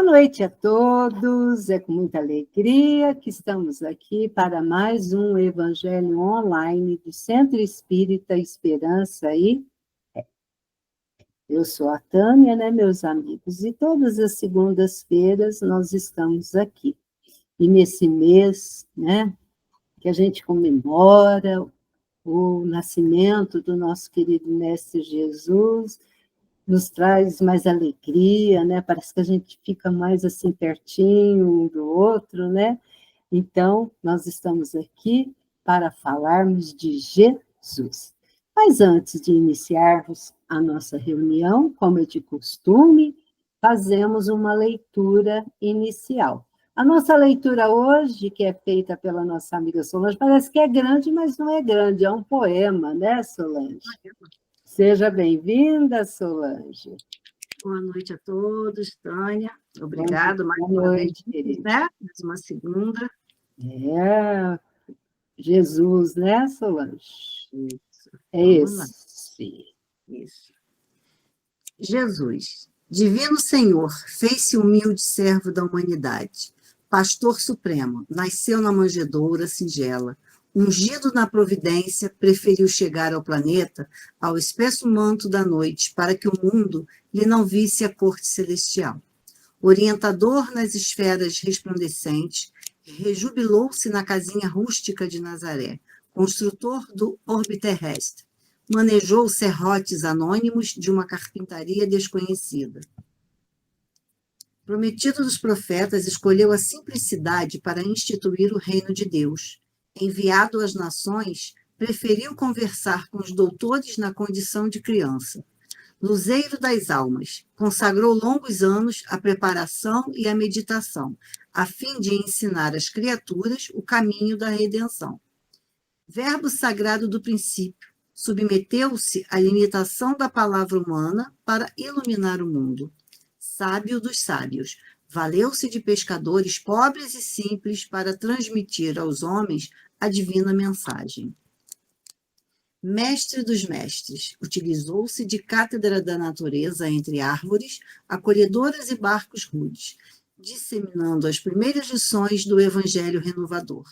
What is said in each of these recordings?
noite a todos, é com muita alegria que estamos aqui para mais um Evangelho Online do Centro Espírita Esperança aí. Eu sou a Tânia, né, meus amigos, e todas as segundas-feiras nós estamos aqui. E nesse mês, né, que a gente comemora o nascimento do nosso querido Mestre Jesus, nos traz mais alegria, né? Parece que a gente fica mais assim pertinho um do outro, né? Então, nós estamos aqui para falarmos de Jesus. Mas antes de iniciarmos a nossa reunião, como é de costume, fazemos uma leitura inicial. A nossa leitura hoje, que é feita pela nossa amiga Solange, parece que é grande, mas não é grande, é um poema, né, Solange? Seja bem-vinda, Solange. Boa noite a todos, Tânia. Obrigado mais uma vez, né? Mais uma segunda. É, Jesus, né, Solange? Isso. É esse. Isso. Jesus, divino Senhor, fez-se humilde servo da humanidade. Pastor supremo, nasceu na manjedoura singela. Ungido na providência, preferiu chegar ao planeta, ao espesso manto da noite, para que o mundo lhe não visse a corte celestial. Orientador nas esferas resplandecentes, rejubilou-se na casinha rústica de Nazaré, construtor do orbe terrestre. Manejou serrotes anônimos de uma carpintaria desconhecida. Prometido dos profetas, escolheu a simplicidade para instituir o reino de Deus. Enviado às nações, preferiu conversar com os doutores na condição de criança. Luzeiro das almas, consagrou longos anos à preparação e à meditação, a fim de ensinar às criaturas o caminho da redenção. Verbo sagrado do princípio, submeteu-se à limitação da palavra humana para iluminar o mundo. Sábio dos sábios, valeu-se de pescadores pobres e simples para transmitir aos homens a divina mensagem. Mestre dos mestres, utilizou-se de cátedra da natureza entre árvores, acolhedoras e barcos rudes, disseminando as primeiras lições do Evangelho renovador.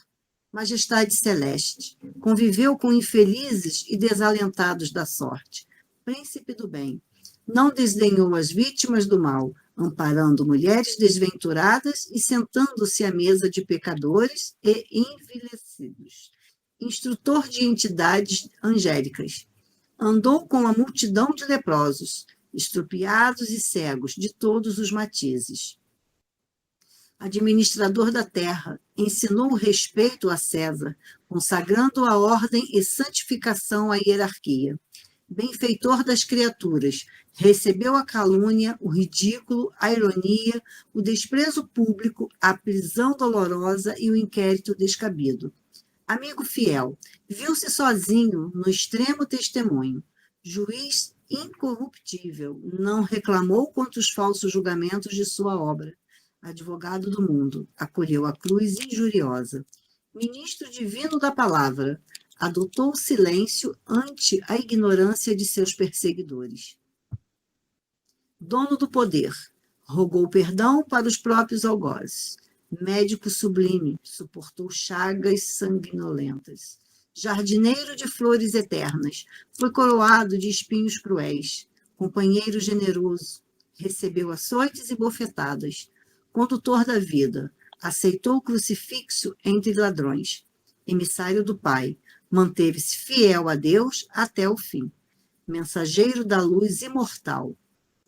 Majestade celeste, conviveu com infelizes e desalentados da sorte. Príncipe do bem, não desdenhou as vítimas do mal, amparando mulheres desventuradas e sentando-se à mesa de pecadores e envelhecidos. Instrutor de entidades angélicas, andou com a multidão de leprosos, estropiados e cegos de todos os matizes. Administrador da terra, ensinou o respeito a César, consagrando a ordem e santificação à hierarquia. Benfeitor das criaturas, recebeu a calúnia, o ridículo, a ironia, o desprezo público, a prisão dolorosa e o inquérito descabido. Amigo fiel, viu-se sozinho no extremo testemunho. Juiz incorruptível, não reclamou contra os falsos julgamentos de sua obra. Advogado do mundo, acolheu a cruz injuriosa. Ministro divino da palavra, adotou o silêncio ante a ignorância de seus perseguidores. Dono do poder, rogou perdão para os próprios algozes. Médico sublime, suportou chagas sanguinolentas. Jardineiro de flores eternas, foi coroado de espinhos cruéis. Companheiro generoso, recebeu açoites e bofetadas. Condutor da vida, aceitou o crucifixo entre ladrões. Emissário do Pai, manteve-se fiel a Deus até o fim. Mensageiro da luz imortal,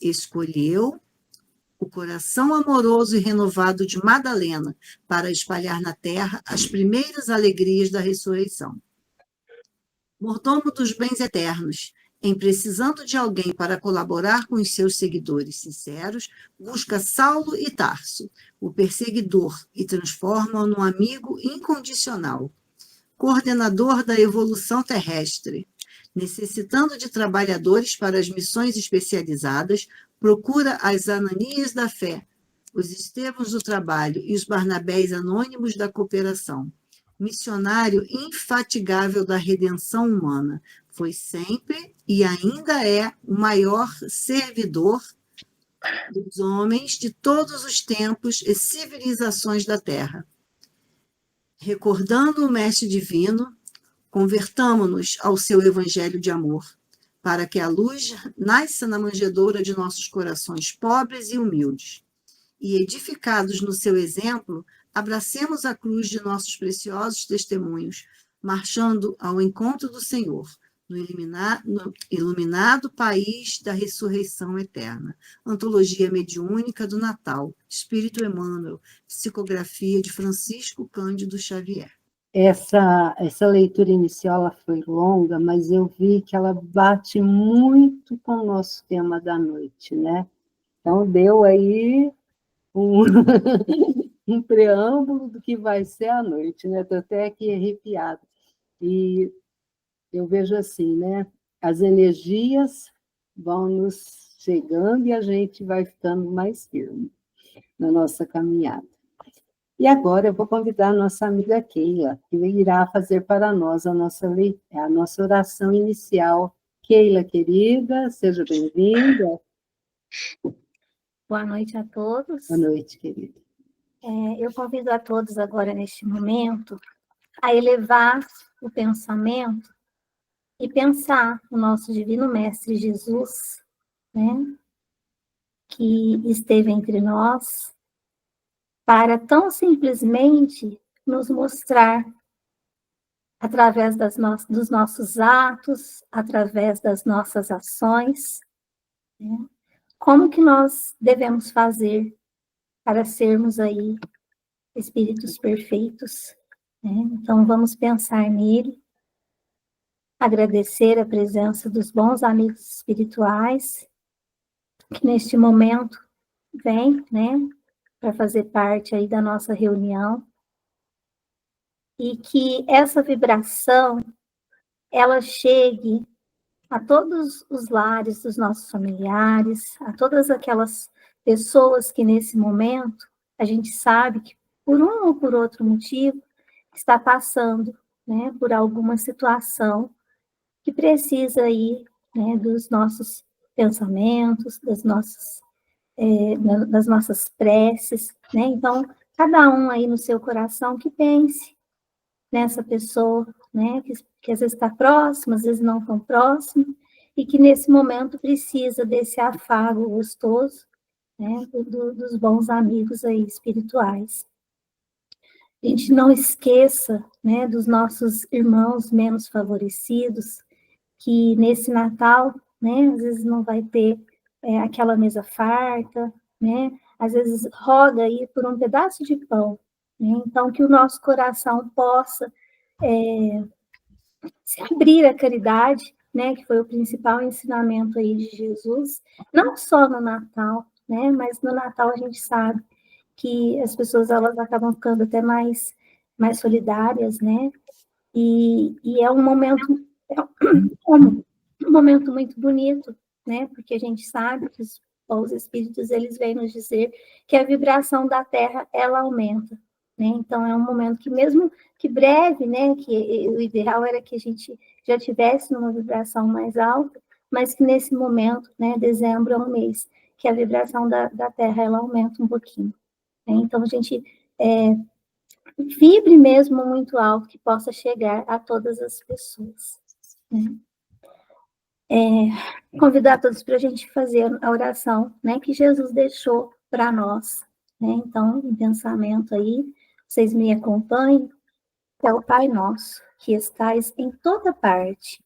escolheu o coração amoroso e renovado de Madalena para espalhar na terra as primeiras alegrias da ressurreição. Mordomo dos bens eternos, em precisando de alguém para colaborar com os seus seguidores sinceros, busca Saulo e Tarso, o perseguidor, e transforma-o num amigo incondicional. Coordenador da evolução terrestre, necessitando de trabalhadores para as missões especializadas, procura as Ananias da fé, os Estevãos do trabalho e os Barnabés anônimos da cooperação. Missionário infatigável da redenção humana, foi sempre e ainda é o maior servidor dos homens de todos os tempos e civilizações da Terra. Recordando o Mestre Divino, convertamo-nos ao seu Evangelho de amor, para que a luz nasça na manjedoura de nossos corações pobres e humildes. E, edificados no seu exemplo, abracemos a cruz de nossos preciosos testemunhos, marchando ao encontro do Senhor, no iluminado país da ressurreição eterna. Antologia mediúnica do Natal, Espírito Emmanuel, psicografia de Francisco Cândido Xavier. Essa leitura inicial ela foi longa, mas eu vi que ela bate muito com o nosso tema da noite, né? Então, deu aí um, um preâmbulo do que vai ser a noite, né? Estou até aqui arrepiada. E eu vejo assim, né? As energias vão nos chegando e a gente vai ficando mais firme na nossa caminhada. E agora eu vou convidar a nossa amiga Keila, que irá fazer para nós a nossa oração inicial. Keila, querida, seja bem-vinda. Boa noite a todos. Boa noite, querida. Eu convido a todos agora, neste momento, a elevar o pensamento e pensar no nosso Divino Mestre Jesus, né, que esteve entre nós, para tão simplesmente nos mostrar, através dos nossos atos, através das nossas ações, né, como que nós devemos fazer para sermos aí espíritos perfeitos, né? Então, vamos pensar nele, agradecer a presença dos bons amigos espirituais, que neste momento vêm, né, para fazer parte aí da nossa reunião, e que essa vibração, ela chegue a todos os lares dos nossos familiares, a todas aquelas pessoas que nesse momento a gente sabe que por um ou por outro motivo está passando, né, por alguma situação que precisa aí, né, dos nossos pensamentos, das nossas preces, né? Então, cada um aí no seu coração que pense nessa pessoa, né, que às vezes está próxima, às vezes não tão próxima, e que nesse momento precisa desse afago gostoso, né, dos bons amigos aí espirituais. A gente não esqueça, né, dos nossos irmãos menos favorecidos, que nesse Natal, né, às vezes não vai ter aquela mesa farta, né, às vezes roga aí por um pedaço de pão, né, então que o nosso coração possa se abrir à caridade, né, que foi o principal ensinamento aí de Jesus, não só no Natal, né, mas no Natal a gente sabe que as pessoas elas acabam ficando até mais solidárias, né, e é um momento muito bonito, né, porque a gente sabe que os espíritos eles vêm nos dizer que a vibração da Terra ela aumenta, né, então é um momento que mesmo que breve, né, que o ideal era que a gente já tivesse numa vibração mais alta, mas que nesse momento, né, dezembro é um mês que a vibração da Terra ela aumenta um pouquinho, né, então a gente vibre mesmo muito alto, que possa chegar a todas as pessoas, né. Convidar todos para a gente fazer a oração, né, que Jesus deixou para nós, né, então, em pensamento aí, vocês me acompanhem, que é o Pai Nosso, que estais em toda parte,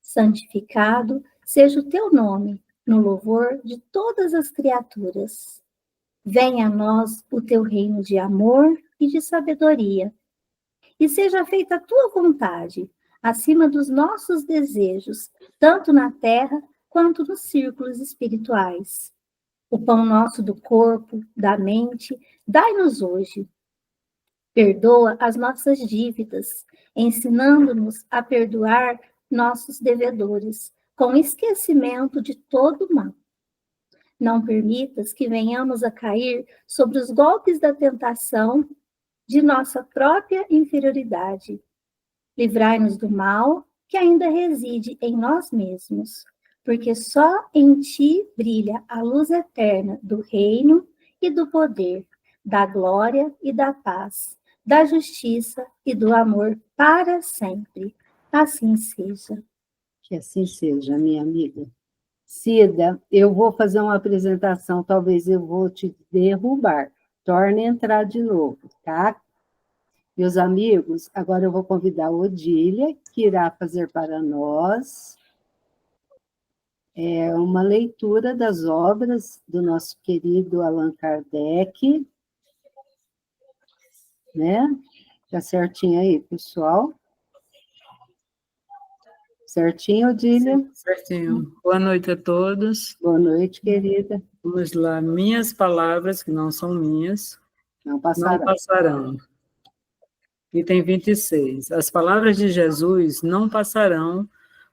santificado seja o teu nome, no louvor de todas as criaturas. Venha a nós o teu reino de amor e de sabedoria, e seja feita a tua vontade, acima dos nossos desejos, tanto na terra quanto nos círculos espirituais. O pão nosso do corpo, da mente, dai-nos hoje. Perdoa as nossas dívidas, ensinando-nos a perdoar nossos devedores, com esquecimento de todo o mal. Não permitas que venhamos a cair sobre os golpes da tentação de nossa própria inferioridade. Livrai-nos do mal que ainda reside em nós mesmos. porque só em ti brilha a luz eterna do reino e do poder, da glória e da paz, da justiça e do amor para sempre. Assim seja. Que assim seja, minha amiga. Cida, eu vou fazer uma apresentação, talvez eu vou te derrubar. Torne a entrar de novo, tá? Meus amigos, agora eu vou convidar a Odília, que irá fazer para nós uma leitura das obras do nosso querido Allan Kardec, né? Tá certinho aí, pessoal? Certinho, Odília? Certinho. Boa noite a todos. Boa noite, querida. Vamos lá. Minhas palavras, que não são minhas, Não não passará. passarão. Item 26. As palavras de Jesus não passarão,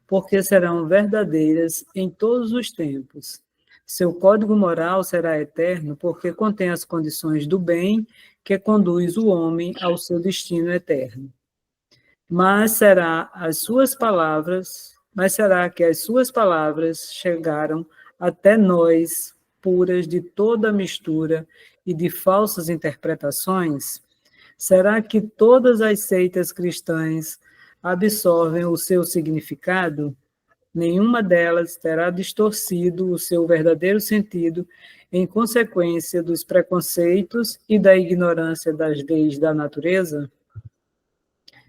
porque serão verdadeiras em todos os tempos. Seu código moral será eterno, porque contém as condições do bem que conduz o homem ao seu destino eterno. Mas será que as suas palavras chegaram até nós, puras de toda mistura e de falsas interpretações? Será que todas as seitas cristãs absorvem o seu significado? Nenhuma delas terá distorcido o seu verdadeiro sentido em consequência dos preconceitos e da ignorância das leis da natureza?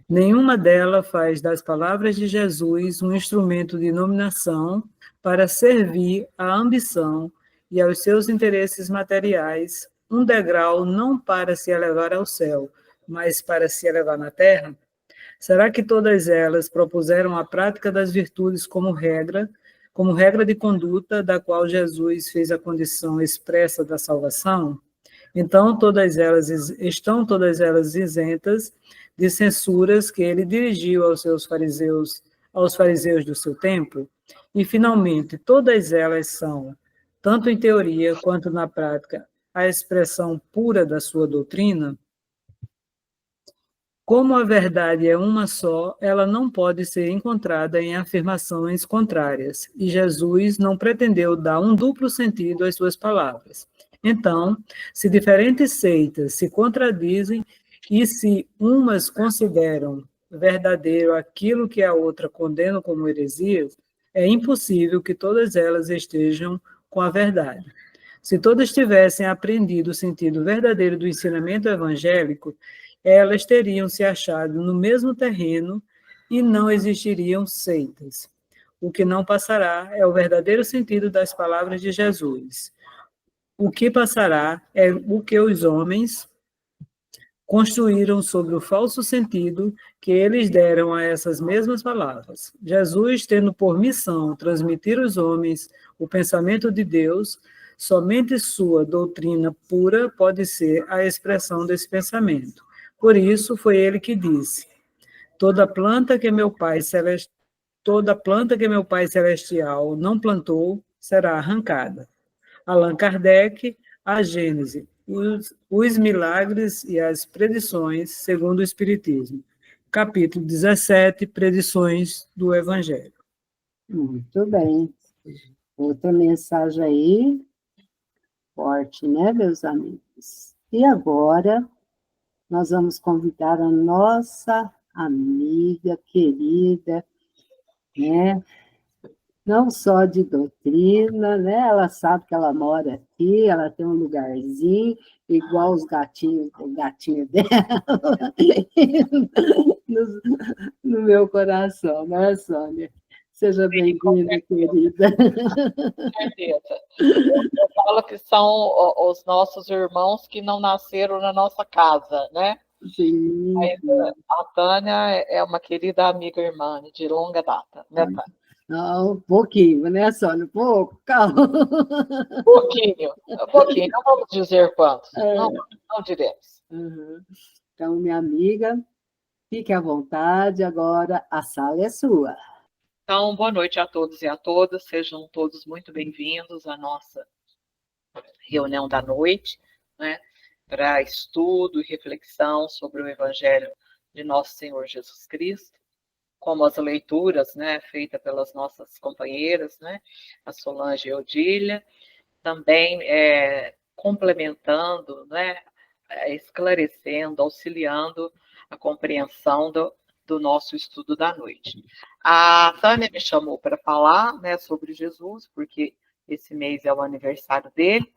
Nenhuma delas faz das palavras de Jesus um instrumento de dominação para servir à ambição e aos seus interesses materiais, um degrau não para se elevar ao céu, mas para se elevar na terra? Será que todas elas propuseram a prática das virtudes como regra de conduta da qual Jesus fez a condição expressa da salvação? Então, estão todas elas isentas de censuras que ele dirigiu aos fariseus do seu tempo? E, finalmente, todas elas são, tanto em teoria quanto na prática, a expressão pura da sua doutrina? Como a verdade é uma só, ela não pode ser encontrada em afirmações contrárias, e Jesus não pretendeu dar um duplo sentido às suas palavras. Então, se diferentes seitas se contradizem e se umas consideram verdadeiro aquilo que a outra condena como heresia, é impossível que todas elas estejam com a verdade. Se todas tivessem aprendido o sentido verdadeiro do ensinamento evangélico, elas teriam se achado no mesmo terreno e não existiriam seitas. O que não passará é o verdadeiro sentido das palavras de Jesus. O que passará é o que os homens construíram sobre o falso sentido que eles deram a essas mesmas palavras. Jesus, tendo por missão transmitir aos homens o pensamento de Deus, somente sua doutrina pura pode ser a expressão desse pensamento. Por isso, foi ele que disse: toda planta que meu Pai Celestial não plantou será arrancada. Allan Kardec, A Gênese, os milagres e as predições segundo o Espiritismo. Capítulo 17, Predições do Evangelho. Muito bem. Outra mensagem aí, forte, né, meus amigos? E agora, nós vamos convidar a nossa amiga querida, né? Não só de doutrina, né? Ela sabe que ela mora aqui, ela tem um lugarzinho, igual os gatinhos, o gatinho dela, no meu coração, né, Sônia? Seja bem-vinda, querida. Com certeza. Eu falo que são os nossos irmãos que não nasceram na nossa casa, né? Sim. Mas a Tânia é uma querida amiga irmã de longa data, né, Tânia? Não, um pouquinho, né, Sônia? Um pouco, calma. Um pouquinho, não vamos dizer quantos, não diremos. Uhum. Então, minha amiga, fique à vontade, agora a sala é sua. Então, boa noite a todos e a todas, sejam todos muito bem-vindos à nossa reunião da noite, né, para estudo e reflexão sobre o Evangelho de Nosso Senhor Jesus Cristo. como as leituras, né, feitas pelas nossas companheiras, né, a Solange e a Odília, também complementando, né, esclarecendo, auxiliando a compreensão do nosso estudo da noite. A Tânia me chamou para falar, né, sobre Jesus, porque esse mês é o aniversário dele,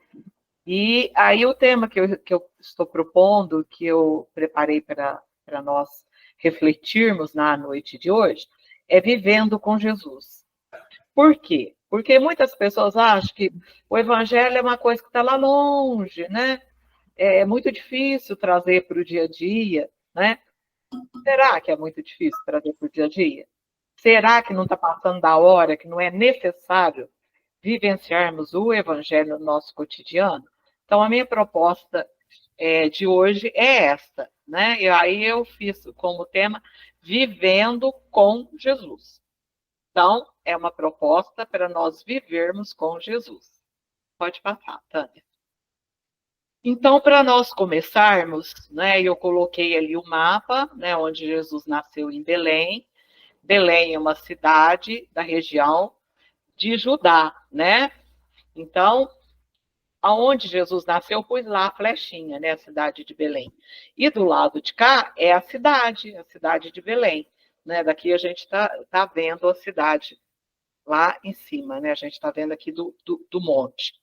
e aí o tema que eu estou propondo, que eu preparei para nós refletirmos na noite de hoje, é vivendo com Jesus. Por quê? Porque muitas pessoas acham que o evangelho é uma coisa que está lá longe, né? É muito difícil trazer para o dia a dia, né? Será que é muito difícil trazer para o dia a dia? Será que não está passando da hora, que não é necessário vivenciarmos o evangelho no nosso cotidiano? Então, a minha proposta de hoje é esta, né? E aí eu fiz como tema Vivendo com Jesus. Então, é uma proposta para nós vivermos com Jesus. Pode passar, Tânia. Então, para nós começarmos, né, eu coloquei ali o mapa, né, onde Jesus nasceu em Belém. Belém é uma cidade da região de Judá, né? Então, aonde Jesus nasceu, eu pus lá a flechinha, né, a cidade de Belém. E do lado de cá é a cidade de Belém, né? Daqui a gente tá vendo a cidade lá em cima, né? A gente está vendo aqui do monte.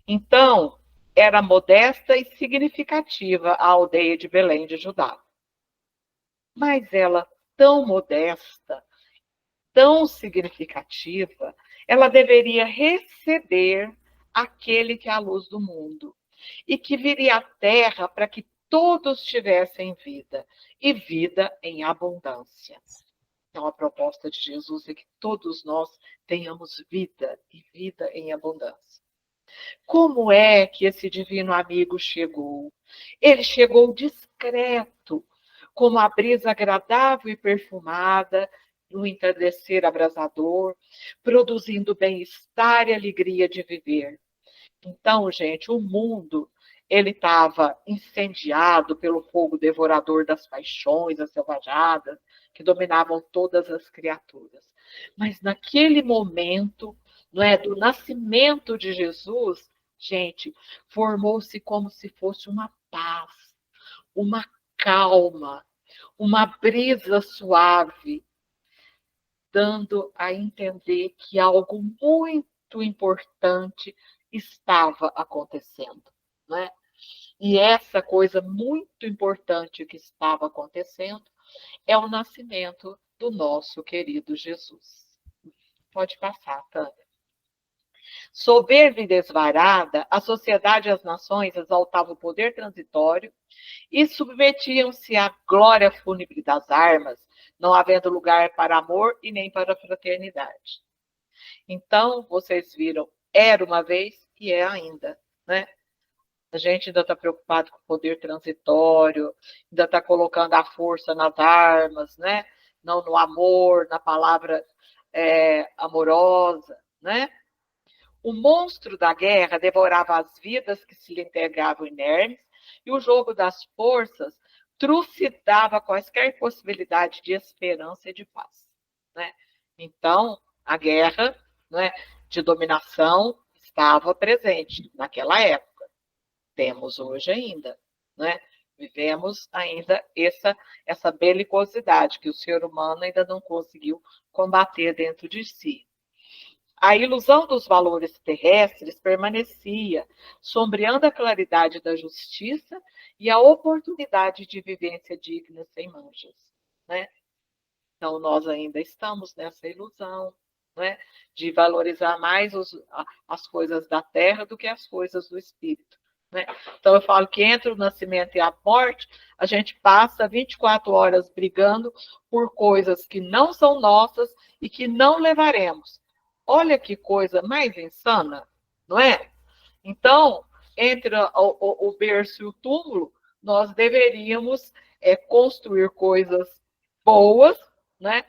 Então, era modesta e significativa a aldeia de Belém de Judá. Mas ela, tão modesta, tão significativa, ela deveria receber aquele que é a luz do mundo e que viria à terra para que todos tivessem vida, e vida em abundância. Então, a proposta de Jesus é que todos nós tenhamos vida, e vida em abundância. Como é que esse divino amigo chegou? Ele chegou discreto, como a brisa agradável e perfumada no entardecer abrasador, produzindo bem-estar e alegria de viver. Então, gente, o mundo ele estava incendiado pelo fogo devorador das paixões asselvajadas que dominavam todas as criaturas. Mas naquele momento, não é, do nascimento de Jesus, gente, formou-se como se fosse uma paz, uma calma, uma brisa suave, dando a entender que algo muito importante estava acontecendo, né? E essa coisa muito importante que estava acontecendo é o nascimento do nosso querido Jesus. Pode passar, Tânia. Soberba e desvarada, a sociedade e as nações exaltavam o poder transitório e submetiam-se à glória fúnebre das armas, não havendo lugar para amor e nem para fraternidade. Então, vocês viram, era uma vez e é ainda, né? A gente ainda está preocupado com o poder transitório, ainda está colocando a força nas armas, né? Não no amor, na palavra amorosa, né? O monstro da guerra devorava as vidas que se lhe integravam inermes, e o jogo das forças trucidava quaisquer possibilidade de esperança e de paz, né? Então, a guerra, né, de dominação estava presente naquela época. Temos hoje ainda, né? Vivemos ainda essa belicosidade que o ser humano ainda não conseguiu combater dentro de si. A ilusão dos valores terrestres permanecia, sombreando a claridade da justiça e a oportunidade de vivência digna sem manchas, né? Então, nós ainda estamos nessa ilusão, né, de valorizar mais as coisas da terra do que as coisas do espírito, né? Então, eu falo que entre o nascimento e a morte, a gente passa 24 horas brigando por coisas que não são nossas e que não levaremos. Olha que coisa mais insana, não é? Então, entre o berço e o túmulo, nós deveríamos construir coisas boas, né,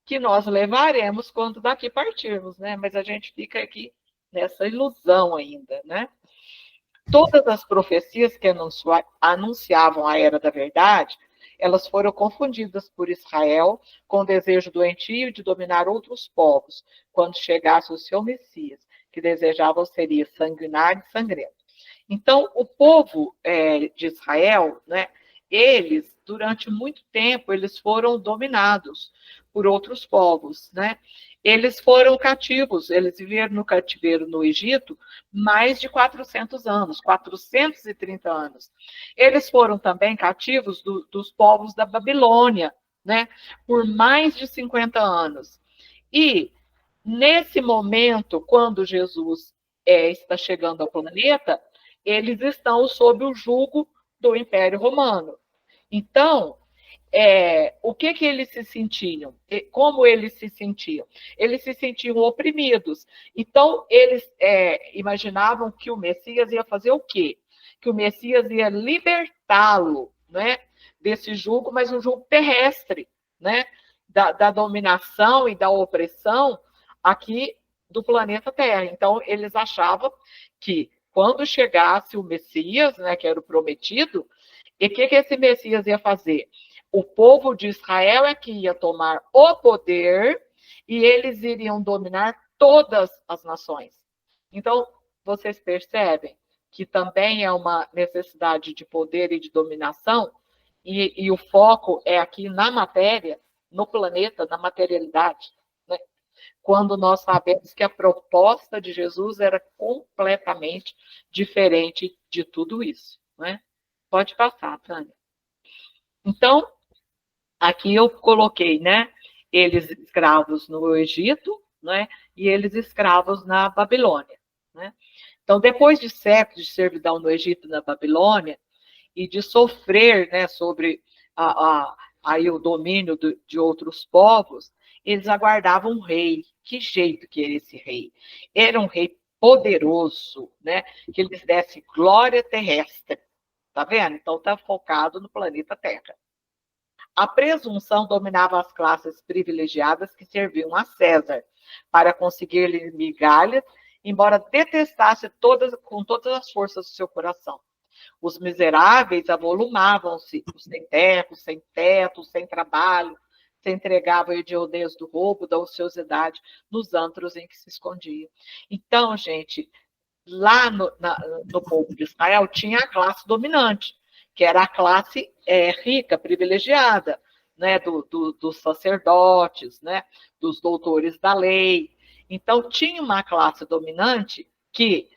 que nós levaremos quando daqui partirmos, né? Mas a gente fica aqui nessa ilusão ainda, né? Todas as profecias que anunciavam a era da verdade elas foram confundidas por Israel com o desejo doentio de dominar outros povos, quando chegasse o seu Messias, que desejavam seria sanguinário e sangrento. Então, o povo de Israel, né, eles, durante muito tempo, eles foram dominados por outros povos, né? Eles foram cativos, eles viveram no cativeiro no Egito mais de 400 anos, 430 anos. Eles foram também cativos dos povos da Babilônia, né, por mais de 50 anos. E, nesse momento, quando Jesus está chegando ao planeta, eles estão sob o jugo do Império Romano. Então, o que eles se sentiam? Como eles se sentiam? Eles se sentiam oprimidos. Então, eles imaginavam que o Messias ia fazer o quê? Que o Messias ia libertá-lo, né, desse jugo, mas um jugo terrestre, né, da dominação e da opressão aqui do planeta Terra. Então, eles achavam que quando chegasse o Messias, né, que era o prometido, e o que esse Messias ia fazer? O povo de Israel é que ia tomar o poder e eles iriam dominar todas as nações. Então, vocês percebem que também é uma necessidade de poder e de dominação, e o foco é aqui na matéria, no planeta, na materialidade, né? Quando nós sabemos que a proposta de Jesus era completamente diferente de tudo isso, né? Pode passar, Tânia. Então, aqui eu coloquei, né, eles escravos no Egito, né, e eles escravos na Babilônia, né? Então, depois de séculos de servidão no Egito e na Babilônia, e de sofrer, né, sobre aí o domínio de outros povos, eles aguardavam um rei. Que jeito que era esse rei? Era um rei poderoso, né, que lhes desse glória terrestre. Tá vendo? Então, está focado no planeta Terra. A presunção dominava as classes privilegiadas que serviam a César para conseguir-lhe migalhas, embora detestasse com todas as forças do seu coração. Os miseráveis avolumavam-se, os sem terra, sem teto, sem trabalho, se entregavam à hediondez do roubo, da ociosidade, nos antros em que se escondiam. Então, gente, lá no povo de Israel tinha a classe dominante, que era a classe rica, privilegiada, né, dos sacerdotes, né, dos doutores da lei. Então, tinha uma classe dominante que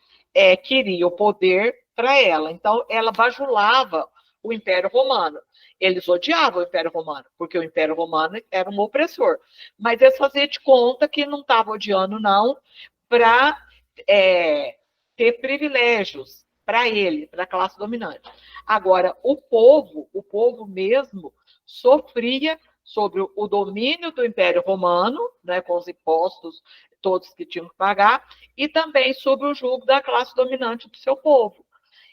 queria o poder para ela. Então, ela bajulava o Império Romano. Eles odiavam o Império Romano, porque o Império Romano era um opressor. Mas eles faziam de conta que não estavam odiando, não, para ter privilégios para ele, para a classe dominante. Agora, o povo mesmo sofria sobre o domínio do Império Romano, né, com os impostos todos que tinham que pagar, e também sobre o jugo da classe dominante do seu povo.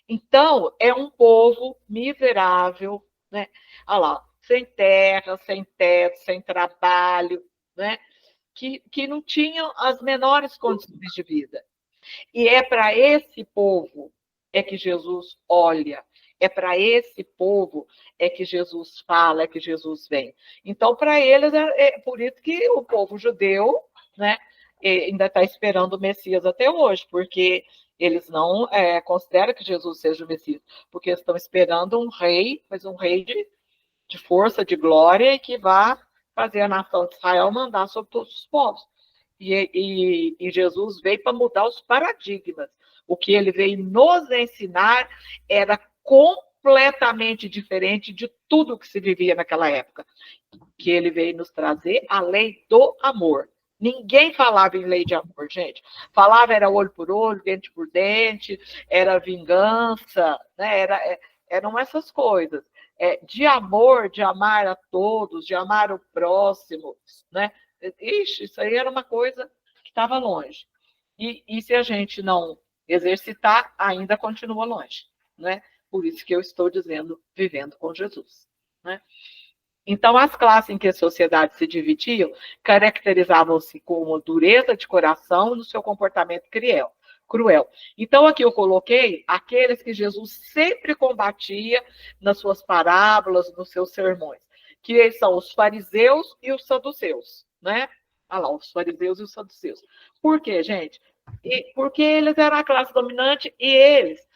Então, é um povo miserável, né? Olha lá, sem terra, sem teto, sem trabalho, né? Que não tinham as menores condições de vida. E é para esse povo que Jesus olha, é para esse povo que Jesus fala, que Jesus vem. Então, para eles, é por isso que o povo judeu, né, ainda está esperando o Messias até hoje, porque eles não consideram que Jesus seja o Messias, porque estão esperando um rei, mas um rei de força, de glória, e que vá fazer a nação de Israel mandar sobre todos os povos. E Jesus veio para mudar os paradigmas. O que ele veio nos ensinar era completamente diferente de tudo que se vivia naquela época. Que ele veio nos trazer a lei do amor. Ninguém falava em lei de amor, gente. Falava era olho por olho, dente por dente, era vingança, né? Eram essas coisas. De amor, de amar a todos, de amar o próximo, né? Ixi, isso aí era uma coisa que estava longe. E se a gente não exercitar, ainda continua longe, né? Por isso que eu estou dizendo, vivendo com Jesus, né? Então, as classes em que a sociedade se dividiam caracterizavam-se como dureza de coração no seu comportamento cruel, cruel. Então, aqui eu coloquei aqueles que Jesus sempre combatia nas suas parábolas, nos seus sermões, que são os fariseus e os saduceus, né? Olha lá, os fariseus e os saduceus. Por quê, gente? Porque eles eram a classe dominante e eles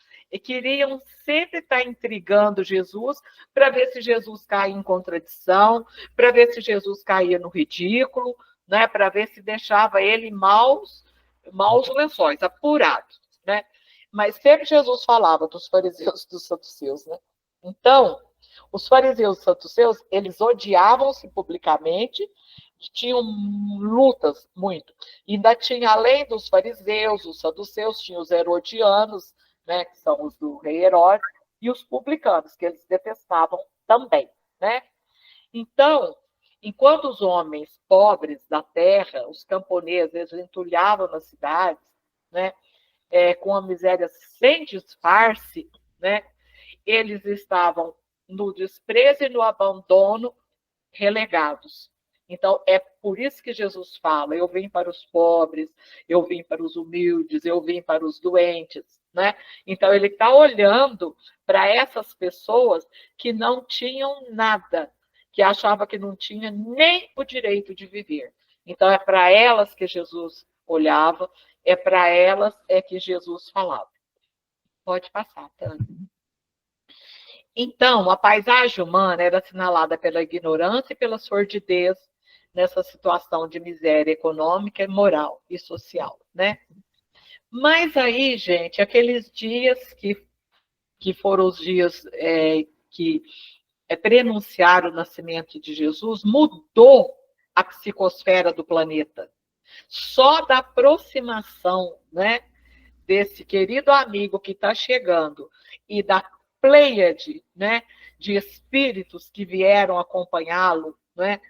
queriam sempre estar intrigando Jesus para ver se Jesus caía em contradição, para ver se Jesus caía no ridículo, né? Para ver se deixava ele maus lençóis, apurados, né? Mas sempre Jesus falava dos fariseus e dos saduceus, né? Então, os fariseus e saduceus, eles odiavam-se publicamente, tinham lutas muito. E ainda tinha, além dos fariseus, os saduceus, tinha os herodianos, né, que são os do rei Herodes, e os publicanos, que eles detestavam também, né? Então, enquanto os homens pobres da terra, os camponeses, eles entulhavam nas cidades, né, com a miséria sem disfarce, né, eles estavam no desprezo e no abandono relegados. Então, é por isso que Jesus fala, eu vim para os pobres, eu vim para os humildes, eu vim para os doentes, né? Então, ele está olhando para essas pessoas que não tinham nada, que achavam que não tinha nem o direito de viver. Então, é para elas que Jesus olhava, é para elas que Jesus falava. Pode passar, Tânia. Então, a paisagem humana era assinalada pela ignorância e pela sordidez nessa situação de miséria econômica, moral e social, né? Mas aí, gente, aqueles dias que foram os dias que prenunciaram o nascimento de Jesus, mudou a psicosfera do planeta. Só da aproximação, né, desse querido amigo que está chegando e da pleiade, né, de espíritos que vieram acompanhá-lo, né,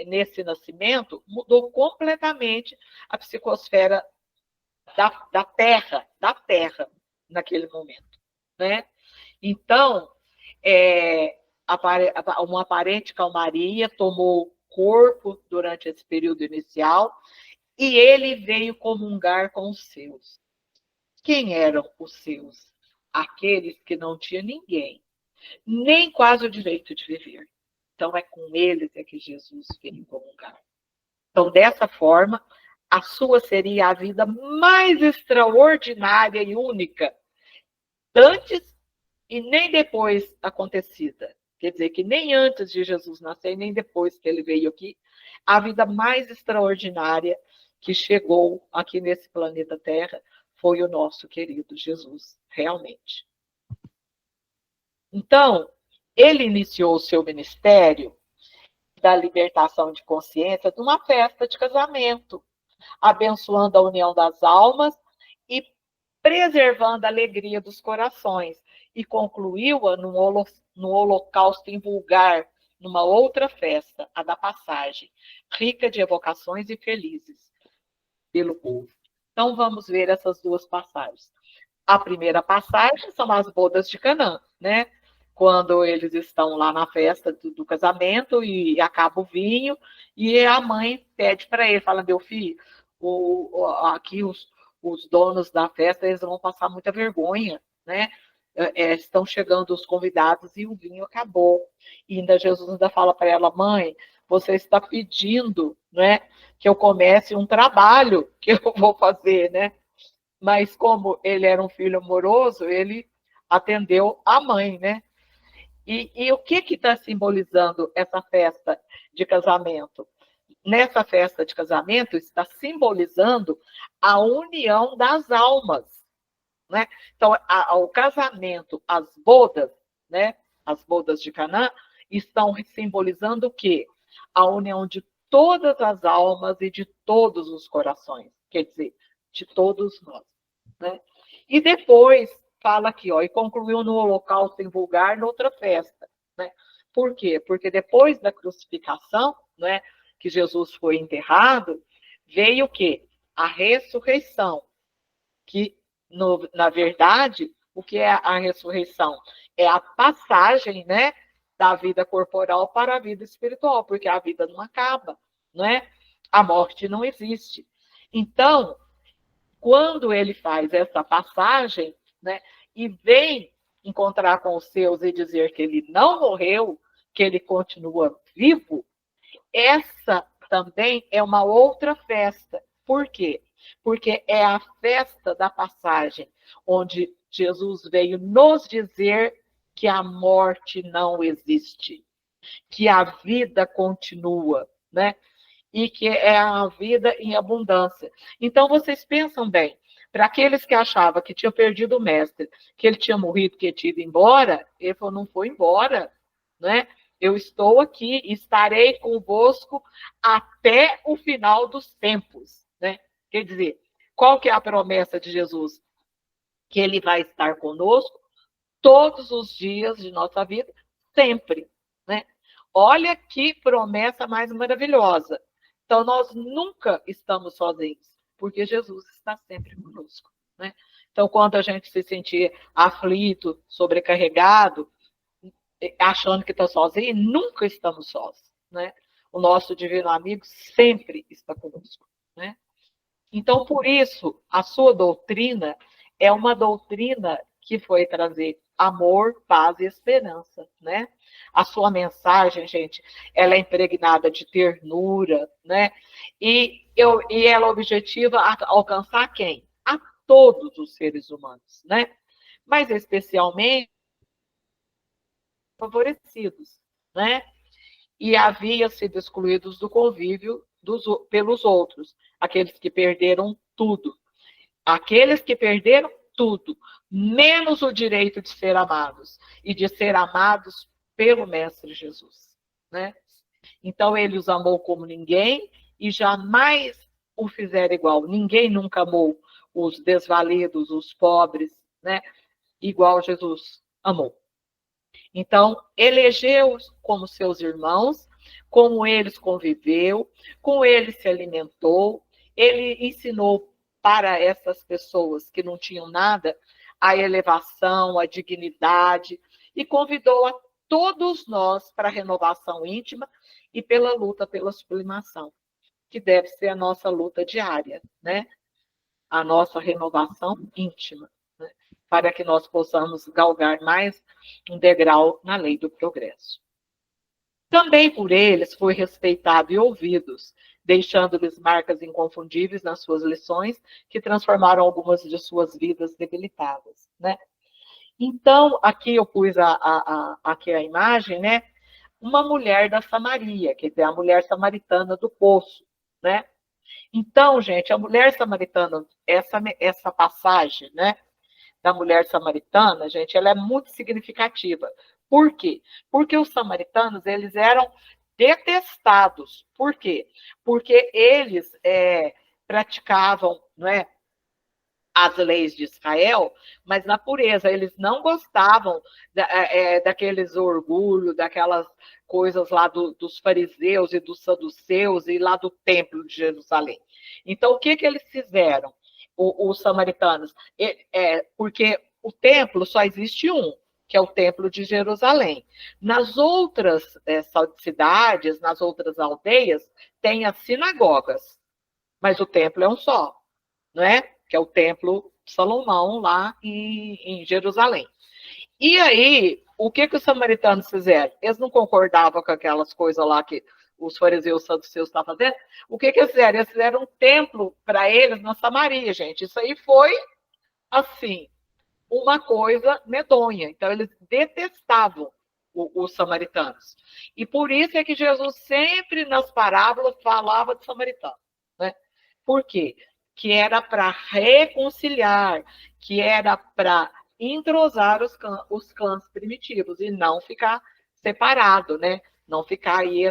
nesse nascimento, mudou completamente a psicosfera da Terra, naquele momento, né? Então, uma aparente calmaria tomou o corpo durante esse período inicial e ele veio comungar com os seus. Quem eram os seus? Aqueles que não tinham ninguém, nem quase o direito de viver. Então, é com eles que Jesus veio comungar. Então, dessa forma, a sua seria a vida mais extraordinária e única, antes e nem depois acontecida. Quer dizer, que nem antes de Jesus nascer, nem depois que ele veio aqui, a vida mais extraordinária que chegou aqui nesse planeta Terra foi o nosso querido Jesus, realmente. Então, ele iniciou o seu ministério da libertação de consciência numa festa de casamento, abençoando a união das almas e preservando a alegria dos corações, e concluiu-a no holocausto em vulgar, numa outra festa, a da passagem, rica de evocações e felizes pelo povo. Então, vamos ver essas duas passagens. A primeira passagem são as bodas de Canaã, né? Quando eles estão lá na festa do casamento e acaba o vinho, e a mãe pede para ele, fala, meu filho, aqui os donos da festa, eles vão passar muita vergonha, né? Estão chegando os convidados e o vinho acabou. E ainda Jesus ainda fala para ela, mãe, você está pedindo, né, que eu comece um trabalho que eu vou fazer, né? Mas como ele era um filho amoroso, ele atendeu a mãe, né? E o que está simbolizando essa festa de casamento? Nessa festa de casamento está simbolizando a união das almas, né? Então, o casamento, as bodas, né? As bodas de Canaã, estão simbolizando o quê? A união de todas as almas e de todos os corações, quer dizer, de todos nós, né? E depois fala aqui, ó, e concluiu no holocausto em vulgar, noutra festa, né? Por quê? Porque depois da crucificação, né, que Jesus foi enterrado, veio o quê? A ressurreição, que, na verdade, o que é a ressurreição? É a passagem, né, da vida corporal para a vida espiritual, porque a vida não acaba, né? A morte não existe. Então, quando ele faz essa passagem, né, e vem encontrar com os seus e dizer que ele não morreu, que ele continua vivo, essa também é uma outra festa. Por quê? Porque é a festa da passagem, onde Jesus veio nos dizer que a morte não existe, que a vida continua, né? E que é a vida em abundância. Então, vocês pensam bem, para aqueles que achavam que tinham perdido o mestre, que ele tinha morrido, que ele tinha ido embora, ele falou, não foi embora, né? Eu estou aqui, estarei convosco até o final dos tempos, né? Quer dizer, qual que é a promessa de Jesus? Que ele vai estar conosco todos os dias de nossa vida, sempre, né? Olha que promessa mais maravilhosa. Então, nós nunca estamos sozinhos, porque Jesus está sempre conosco, né? Então, quando a gente se sentir aflito, sobrecarregado, achando que está sozinho, nunca estamos sós, né? O nosso divino amigo sempre está conosco, né? Então, por isso, a sua doutrina é uma doutrina que foi trazer amor, paz e esperança, né? A sua mensagem, gente, ela é impregnada de ternura, né? E ela objetiva alcançar quem? A todos os seres humanos, né? Mas especialmente favorecidos, né? E havia sido excluídos do convívio pelos outros, aqueles que perderam tudo. Aqueles que perderam tudo, menos o direito de ser amados, e de ser amados pelo Mestre Jesus, né? Então, ele os amou como ninguém, e jamais o fizeram igual. Ninguém nunca amou os desvalidos, os pobres, né? Igual Jesus amou. Então, elegeu-os como seus irmãos, com eles conviveu, com eles se alimentou, ele ensinou para essas pessoas que não tinham nada a elevação, a dignidade, e convidou a todos nós para a renovação íntima e pela luta pela sublimação, que deve ser a nossa luta diária, né? A nossa renovação íntima, né? Para que nós possamos galgar mais um degrau na lei do progresso. Também por eles foi respeitado e ouvidos, deixando-lhes marcas inconfundíveis nas suas lições, que transformaram algumas de suas vidas debilitadas, né? Então, aqui eu pus aqui a imagem, né? Uma mulher da Samaria, quer dizer, a mulher samaritana do poço, né? Então, gente, a mulher samaritana, essa passagem, né, da mulher samaritana, gente, ela é muito significativa. Por quê? Porque os samaritanos, eles eram detestados. Por quê? Porque eles praticavam, não é, as leis de Israel, mas na pureza. Eles não gostavam daqueles orgulhos, daquelas coisas lá dos fariseus e dos saduceus e lá do templo de Jerusalém. Então, o que eles fizeram, os samaritanos? Porque o templo só existe um, que é o templo de Jerusalém. Nas outras cidades, nas outras aldeias, tem as sinagogas, mas o templo é um só, não é? Que é o templo de Salomão, lá em Jerusalém. E aí, o que os samaritanos fizeram? Eles não concordavam com aquelas coisas lá que os fariseus e saduceus estavam fazendo. O que eles fizeram? Eles fizeram um templo para eles na Samaria, gente. Isso aí foi, assim, uma coisa medonha. Então, eles detestavam os samaritanos. E por isso é que Jesus sempre nas parábolas falava de samaritano, né? Por quê? Que era para reconciliar, que era para entrosar os clãs primitivos e não ficar separado, né? Não ficar aí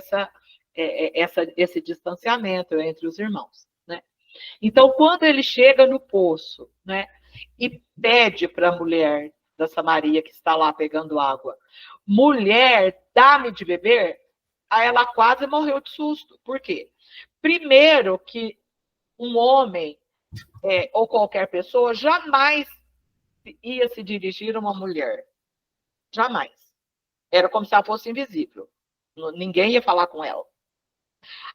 esse distanciamento entre os irmãos, né? Então, quando ele chega no poço, né, e pede para a mulher da Samaria que está lá pegando água, mulher, dá-me de beber, aí ela quase morreu de susto. Por quê? Primeiro que um homem ou qualquer pessoa jamais ia se dirigir a uma mulher. Jamais. Era como se ela fosse invisível. Ninguém ia falar com ela.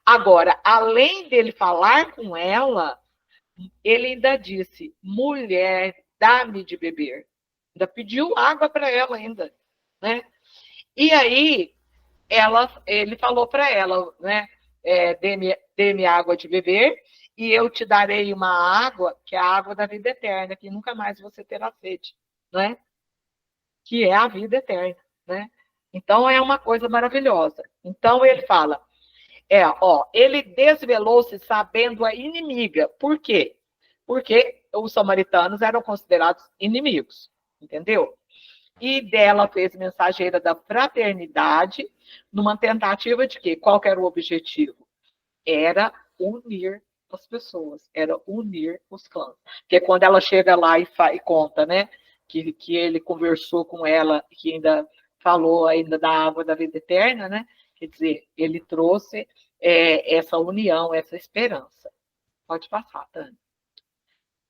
Agora, além dele falar com ela, ele ainda disse: mulher, dá-me de beber. Ainda pediu água para ela ainda, né? E aí ele falou para ela, né? Dê-me água de beber e eu te darei uma água que é a água da vida eterna, que nunca mais você terá sede, né? Que é a vida eterna, né? Então é uma coisa maravilhosa. Então ele fala, ele desvelou-se sabendo a inimiga. Por quê? Porque os samaritanos eram considerados inimigos, entendeu? E dela fez mensageira da fraternidade, numa tentativa de quê? Qual que era o objetivo? Era unir as pessoas, era unir os clãs. Porque quando ela chega lá e conta, né, que ele conversou com ela, que ainda falou ainda da água da vida eterna, né? Quer dizer, ele trouxe essa união, essa esperança. Pode passar, Tânia.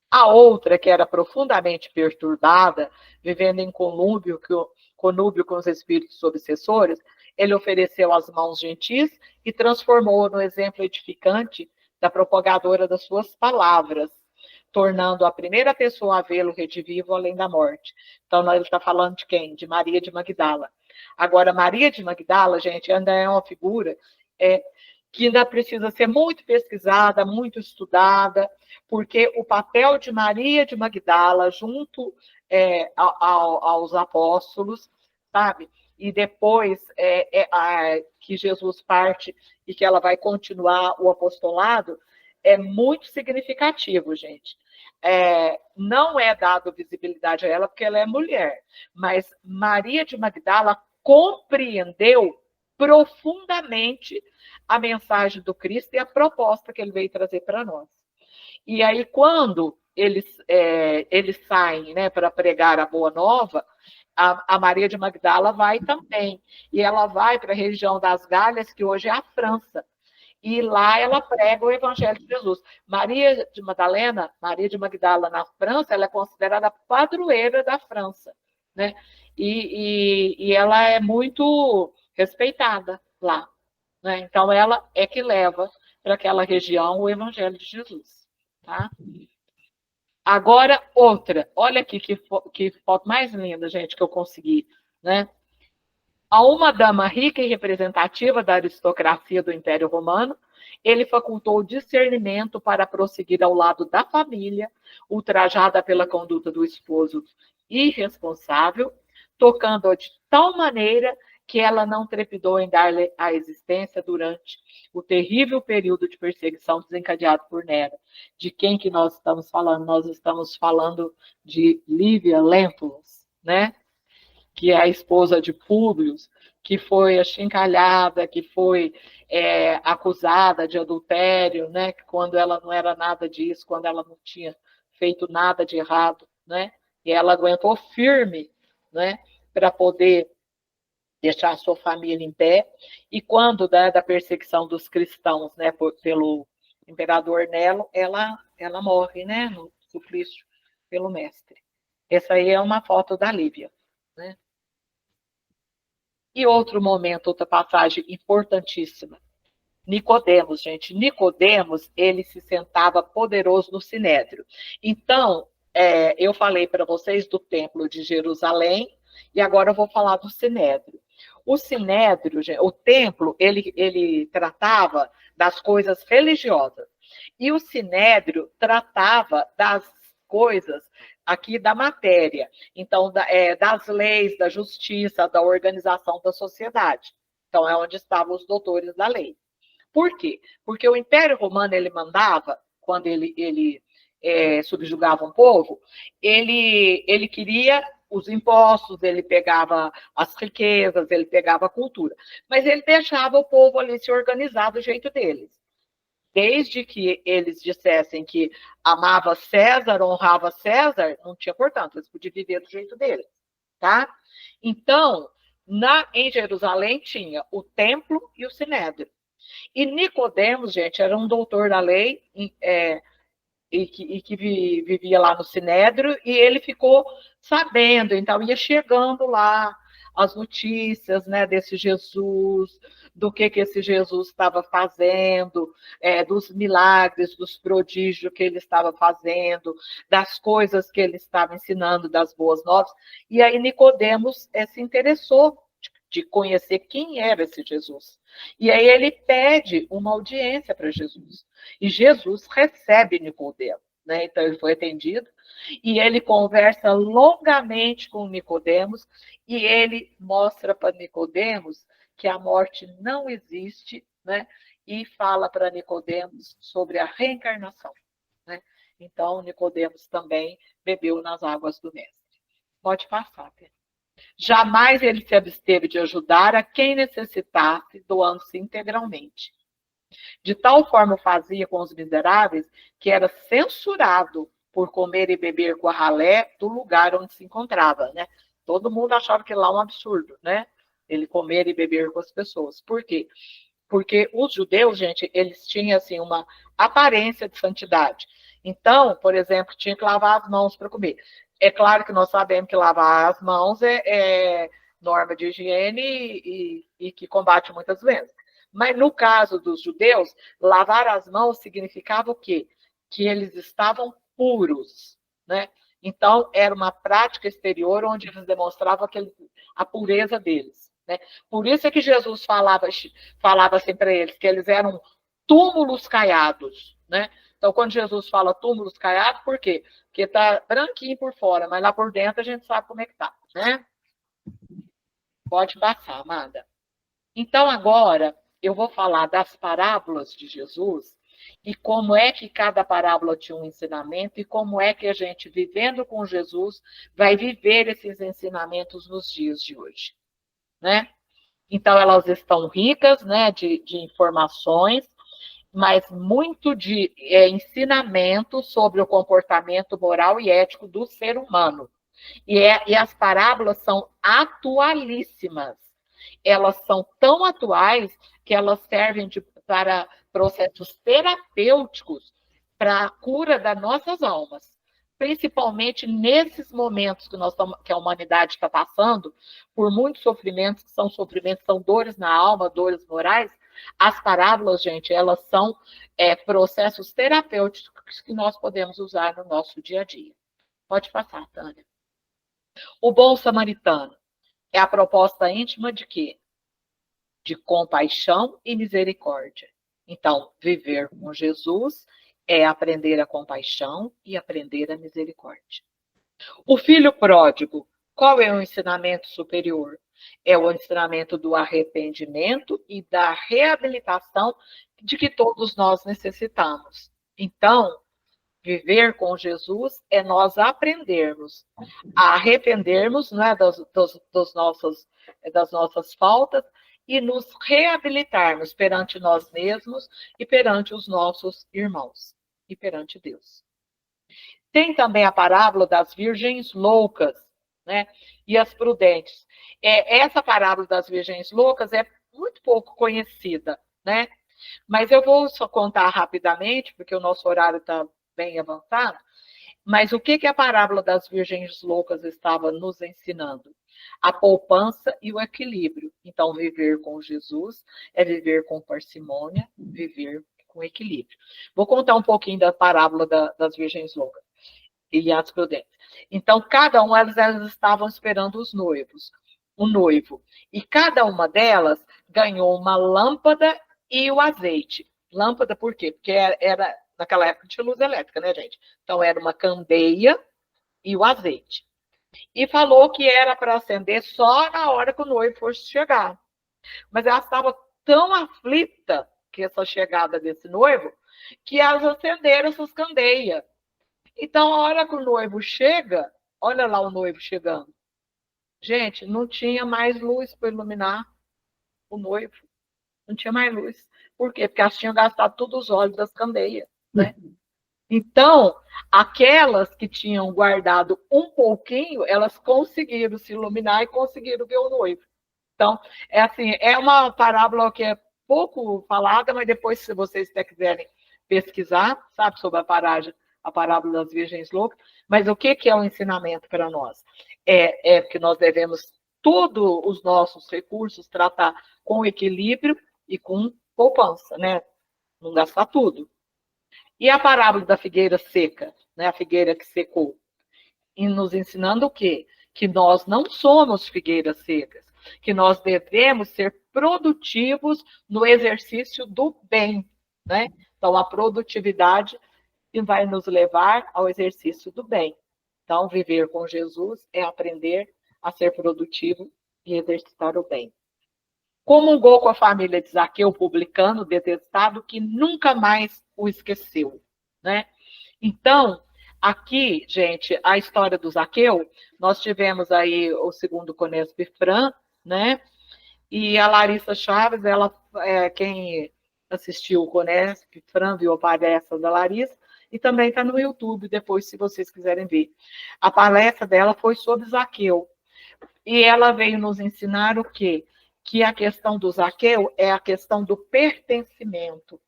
A outra, que era profundamente perturbada, vivendo em conúbio com os espíritos obsessores, ele ofereceu as mãos gentis e transformou-a no exemplo edificante da propagadora das suas palavras, tornando a primeira pessoa a vê-lo redivivo além da morte. Então, ele está falando de quem? De Maria de Magdala. Agora, Maria de Magdala, gente, ainda é uma figura que ainda precisa ser muito pesquisada, muito estudada, porque o papel de Maria de Magdala junto aos apóstolos, sabe? E depois que Jesus parte e que ela vai continuar o apostolado, é muito significativo, gente. Não é dado visibilidade a ela porque ela é mulher, mas Maria de Magdala compreendeu profundamente a mensagem do Cristo e a proposta que ele veio trazer para nós. E aí, quando eles saem, né, para pregar a Boa Nova, a Maria de Magdala vai também. E ela vai para a região das Galhas, que hoje é a França. E lá ela prega o Evangelho de Jesus. Maria de Magdala, na França, ela é considerada a padroeira da França, né? E ela é muito respeitada lá, né? Então, ela é que leva para aquela região o Evangelho de Jesus, tá? Agora, outra. Olha aqui que foto mais linda, gente, que eu consegui, né? A uma dama rica e representativa da aristocracia do Império Romano, ele facultou o discernimento para prosseguir ao lado da família, ultrajada pela conduta do esposo irresponsável, tocando-a de tal maneira que ela não trepidou em dar-lhe a existência durante o terrível período de perseguição desencadeado por Nero. De quem que nós estamos falando? Nós estamos falando de Lívia Lentulus, né? Que é a esposa de Públio, que foi achincalhada, que foi acusada de adultério, né? Quando ela não era nada disso, quando ela não tinha feito nada de errado, né? E ela aguentou firme, né? Para poder deixar a sua família em pé. E quando da perseguição dos cristãos, né? Pelo imperador Nero, ela morre, né? No suplício pelo mestre. Essa aí é uma foto da Lívia, né? E outro momento, outra passagem importantíssima. Nicodemos, gente. Nicodemos, ele se sentava poderoso no Sinédrio. Então, eu falei para vocês do Templo de Jerusalém e agora eu vou falar do Sinédrio. O Sinédrio, o templo, ele tratava das coisas religiosas. E o Sinédrio tratava das coisas aqui da matéria. Então, das leis, da justiça, da organização da sociedade. Então, é onde estavam os doutores da lei. Por quê? Porque o Império Romano, ele mandava, quando ele subjugava um povo, ele queria os impostos, ele pegava as riquezas, ele pegava a cultura. Mas ele deixava o povo ali se organizar do jeito deles. Desde que eles dissessem que amava César, honrava César, não tinha importância, eles podiam viver do jeito deles, tá? Então, em Jerusalém tinha o templo e o sinédrio. E Nicodemos, gente, era um doutor da lei e que vivia lá no sinédrio, e ele ficou sabendo, então ia chegando lá as notícias, né, desse Jesus, do que esse Jesus estava fazendo, dos milagres, dos prodígios que ele estava fazendo, das coisas que ele estava ensinando, das boas novas. E aí Nicodemos se interessou de conhecer quem era esse Jesus. E aí ele pede uma audiência para Jesus. E Jesus recebe Nicodemos, né? Então ele foi atendido e ele conversa longamente com Nicodemos e ele mostra para Nicodemos que a morte não existe, né? E fala para Nicodemos sobre a reencarnação, né? Então Nicodemos também bebeu nas águas do mestre. Pode passar, Pedro. Jamais ele se absteve de ajudar a quem necessitasse, doando-se integralmente. De tal forma fazia com os miseráveis que era censurado por comer e beber com a ralé do lugar onde se encontrava, né? Todo mundo achava que lá é um absurdo, né? Ele comer e beber com as pessoas. Por quê? Porque os judeus, gente, eles tinham assim uma aparência de santidade. Então, por exemplo, tinha que lavar as mãos para comer. É claro que nós sabemos que lavar as mãos é norma de higiene e que combate muitas doenças. Mas no caso dos judeus, lavar as mãos significava o quê? Que eles estavam puros, né? Então, era uma prática exterior onde eles demonstravam a pureza deles, né? Por isso é que Jesus falava assim para eles, que eles eram túmulos caiados, né? Então, quando Jesus fala túmulos caiados, por quê? Porque está branquinho por fora, mas lá por dentro a gente sabe como é que está, né? Pode passar, amada. Então, agora, eu vou falar das parábolas de Jesus e como é que cada parábola tinha um ensinamento e como é que a gente, vivendo com Jesus, vai viver esses ensinamentos nos dias de hoje, né? Então, elas estão ricas, né, de informações, mas muito de ensinamento sobre o comportamento moral e ético do ser humano. E as parábolas são atualíssimas. Elas são tão atuais que elas servem para processos terapêuticos para a cura das nossas almas. Principalmente nesses momentos que a humanidade está passando, por muitos sofrimentos, são dores na alma, dores morais. As parábolas, gente, elas são processos terapêuticos que nós podemos usar no nosso dia a dia. Pode passar, Tânia. O bom samaritano é a proposta íntima de quê? De compaixão e misericórdia. Então, viver com Jesus é aprender a compaixão e aprender a misericórdia. O filho pródigo, qual é o ensinamento superior? É o ensinamento do arrependimento e da reabilitação de que todos nós necessitamos. Então, viver com Jesus é nós aprendermos a arrependermos, né, das nossas faltas e nos reabilitarmos perante nós mesmos e perante os nossos irmãos e perante Deus. Tem também a parábola das virgens loucas, né, e as prudentes. Essa parábola das virgens loucas é muito pouco conhecida, né? Mas eu vou só contar rapidamente, porque o nosso horário está bem avançado. Mas o que a parábola das virgens loucas estava nos ensinando? A poupança e o equilíbrio. Então, viver com Jesus é viver com parcimônia, viver com equilíbrio. Vou contar um pouquinho da parábola das virgens loucas e as prudentes. Então, cada uma elas estavam esperando o noivo. E cada uma delas ganhou uma lâmpada e o azeite. Lâmpada por quê? Porque era naquela época de luz elétrica, né, gente? Então, era uma candeia e o azeite. E falou que era para acender só na hora que o noivo fosse chegar. Mas ela estava tão aflita com essa chegada desse noivo, que elas acenderam essas candeias. Então, a hora que o noivo chega, olha lá o noivo chegando. Gente, não tinha mais luz para iluminar o noivo. Não tinha mais luz. Por quê? Porque elas tinham gastado todos os óleos das candeias, né? Então, aquelas que tinham guardado um pouquinho, elas conseguiram se iluminar e conseguiram ver o noivo. Então, é uma parábola que é pouco falada, mas depois, se vocês quiserem pesquisar, sabe, sobre a parábola das virgens loucas, mas o que é o ensinamento para nós? É que nós devemos todos os nossos recursos, tratar com equilíbrio e com poupança, né? Não gastar tudo. E a parábola da figueira seca, né? A figueira que secou. E nos ensinando o quê? Que nós não somos figueiras secas, que nós devemos ser produtivos no exercício do bem, né? Então, a produtividade vai nos levar ao exercício do bem. Então, viver com Jesus é aprender a ser produtivo e exercitar o bem. Comungou com a família de Zaqueu, publicano, detestado, que nunca mais o esqueceu, né? Então, aqui, gente, a história do Zaqueu, nós tivemos aí o segundo Conesp Fran, né? E a Larissa Chaves, ela, quem assistiu o Conesp Fran, viu a palestra da Larissa, e também está no YouTube, depois, se vocês quiserem ver. A palestra dela foi sobre Zaqueu. E ela veio nos ensinar o quê? Que a questão do Zaqueu é a questão do pertencimento. O